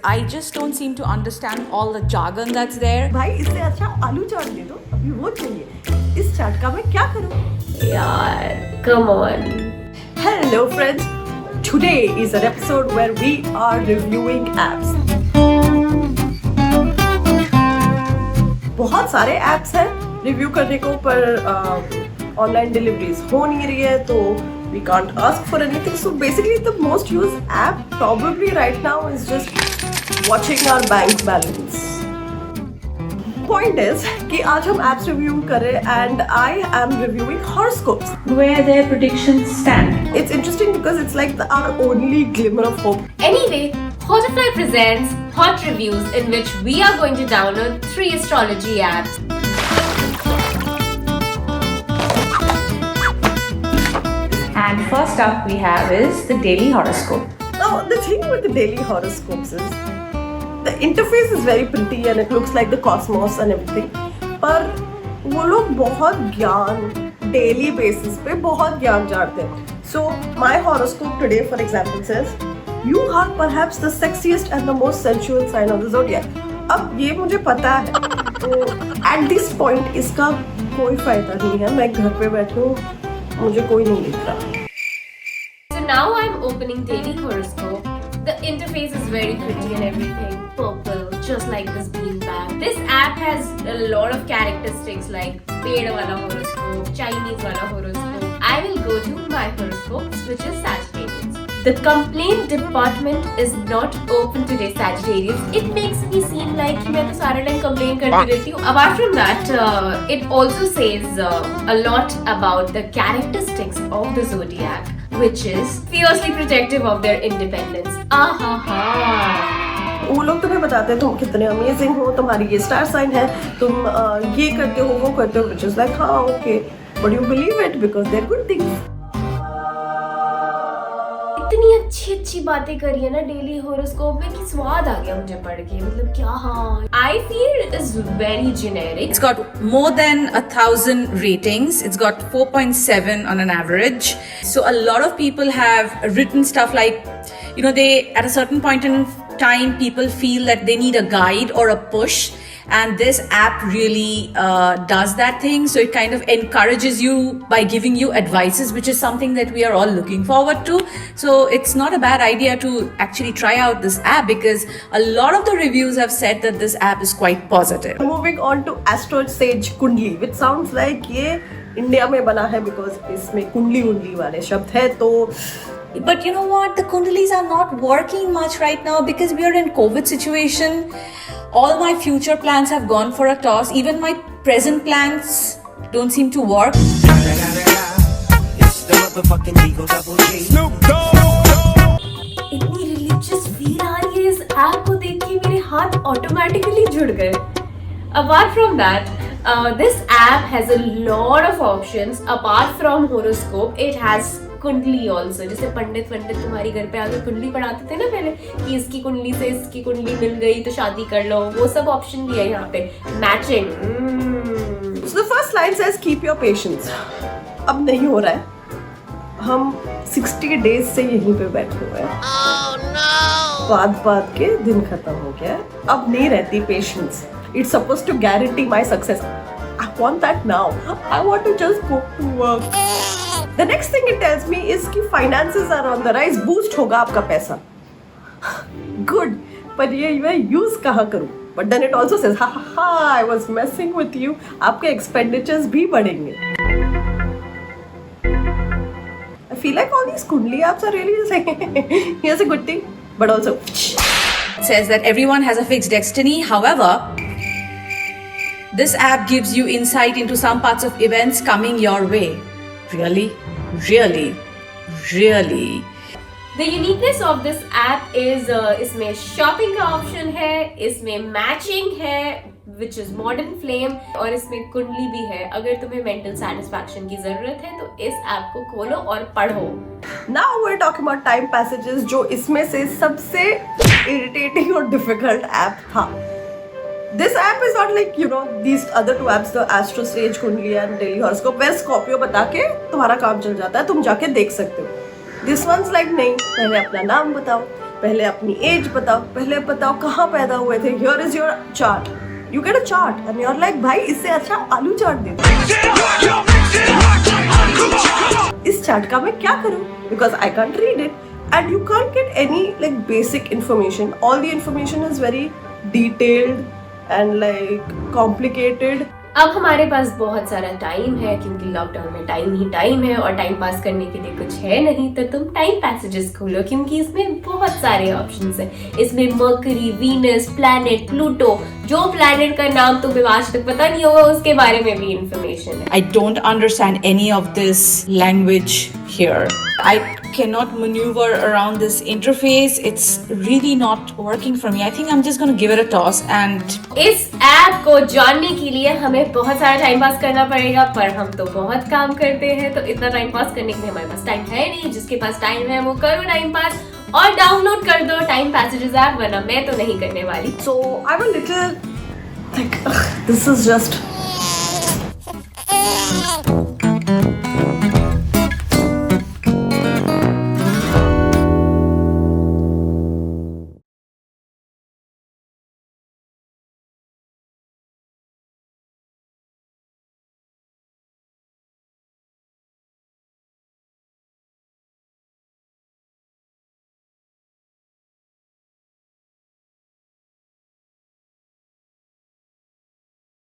I just don't seem to understand all the jargon that's there. भाई इससे अच्छा आलू चाट दे दो, अभी वो चाहिए। इस चाट का मैं क्या करूँ? यार, come on. Hello friends, today is an episode where we are reviewing apps. बहुत सारे apps हैं रिव्यू करने को, पर ऑनलाइन डिलीवरीज हो नहीं रही है, तो we can't ask for anything. So basically the most used app probably right now is just watching our bank balance. Point is कि आज हम apps review करें and I am reviewing horoscopes. Where their predictions stand. It's interesting because it's like our only glimmer of hope. Anyway, Hotfly presents Hot Reviews, in which we are going to download 3 astrology apps. And first up we have is the daily horoscope. Now the thing with the daily horoscopes is the interface is very pretty and it looks like the cosmos and everything. पर वो लोग बहुत ज्ञान daily basis पे बहुत ज्ञान जानते हैं. So my horoscope today, for example, says you are perhaps the sexiest and the most sensual sign of the zodiac. अब ये मुझे पता है, तो at this point इसका कोई फायदा नहीं है. मैं घर पे बैठी हूँ, मुझे कोई नहीं दिख रहा. So now I'm opening daily horoscope. The interface is very pretty and everything. Purple, just like this beanbag. This app has a lot of characteristics like paid wala horoscope, Chinese wala horoscope. I will go to my horoscopes, which is Sagittarius. The complaint department is not open today, Sagittarius. It makes me seem like मैं तो सारा time complain करती रहती हूँ. Apart from that, it also says a lot about the characteristics of the zodiac, which is fiercely protective of their independence. वो लोग तुम्हें बताते हैं तुम कितने अमेजिंग हो, तुम्हारी ये स्टार साइन है, तुम ये करते हो वो करते हो, which is like हाँ okay, but you believe it because they're good things. इतनी अच्छी बातें करी है ना डेली हॉरोस्कोप में कि स्वाद आ गया मुझे पढ़ के. मतलब क्या, हाँ, I feel is very generic. It's got more than 1,000 ratings. It's got 4.7 on an average. So a lot of people have written stuff like, they at a certain point in time people feel that they need a guide or a push, and this app really does that thing. So it kind of encourages you by giving you advices, which is something that we are all looking forward to. So it's not a bad idea to actually try out this app, because a lot of the reviews have said that this app is quite positive. Moving on to Astro Sage Kundli, which sounds like ये India में बना है because इसमें कुंडली वाले शब्द है, तो But you know what? The Kundalis are not working much right now because we are in COVID situation. All my future plans have gone for a toss. Even my present plans don't seem to work. इतनी religious feel आ रही है इस app को देख के, मेरे हाथ automatically जुड़ गए. Apart from that, this app has a lot of options. Apart from horoscope, it has कुंडली ऑल्सो. जैसे पंडित तुम्हारी घर पे आके कुंडली पढ़ाते थे ना पहले, कि इसकी कुंडली से इसकी कुंडली मिल गई तो शादी कर लो, वो सब ऑप्शन भी है यहाँ पे. Matching. So the first line says keep your patience. अब नहीं हो रहा है, हम 60 डेज से यहीं पे बैठे हुए हैं. बात के दिन खत्म हो गया, अब नहीं रहती patience. It's supposed to guarantee my success. I want that now. I want to just go to work. The next thing it tells me is कि finances are on the rise. Boost होगा आपका पैसा. Good. पर ये मैं use कहाँ करूँ? But then it also says, ha, I was messing with you. आपके expenditures भी बढ़ेंगे. I feel like all these Kundli apps are really like, here's a good thing, but also It says that everyone has a fixed destiny. However, this app gives you insight into some parts of events coming your way. Really? The uniqueness of this app is इसमें shopping का option है, इसमें matching है, which is modern flame, और इसमें कुंडली भी है. अगर तुम्हें mental satisfaction की जरूरत है तो इस ऐप को खोलो और पढ़ो. Now we're talking about time passages, जो इसमें से सबसे irritating और difficult app था. This app is not like these other 2 apps, the Astro Sage Kundli and Daily Horoscope, where Scorpio बता के तुम्हारा काम चल जाता है, तुम जाके देख सकते हो. This one's like नहीं, पहले अपना नाम बताओ, पहले अपनी एज बताओ, पहले बताओ कहाँ पैदा हुए थे, here is your chart, you get a chart and you are like भाई इससे अच्छा आलू चाट दे दो। इस चार्ट का मैं क्या करूँ, because I can't read it and you can't get any like basic information. All the information is very detailed and like complicated. अब हमारे पास बहुत सारा टाइम है क्योंकि लॉकडाउन में टाइम ही टाइम है और टाइम पास करने के लिए कुछ है नहीं, तो तुम टाइम पैसेजेस खोलो क्योंकि इसमें बहुत सारे ऑप्शंस हैं। इसमें मर्करी, वीनस, प्लैनेट, प्लूटो, जो प्लैनेट का नाम तुम्हें आज तक पता नहीं होगा उसके बारे में भी इंफॉर्मेशन है। I don't understand any of this language here. I cannot maneuver around this interface. It's really not working for me. I think I'm just going to give it a toss and इस app को जानने के लिए हमें बहुत सारा time pass करना पड़ेगा, पर हम तो बहुत काम करते हैं तो इतना टाइम पास करने के लिए हमारे पास टाइम है नहीं। जिसके पास टाइम है वो करो टाइम पास और डाउनलोड कर दो टाइम पैसेजेस ऐप, वरना मैं तो नहीं करने वाली। So I'm a little like this is just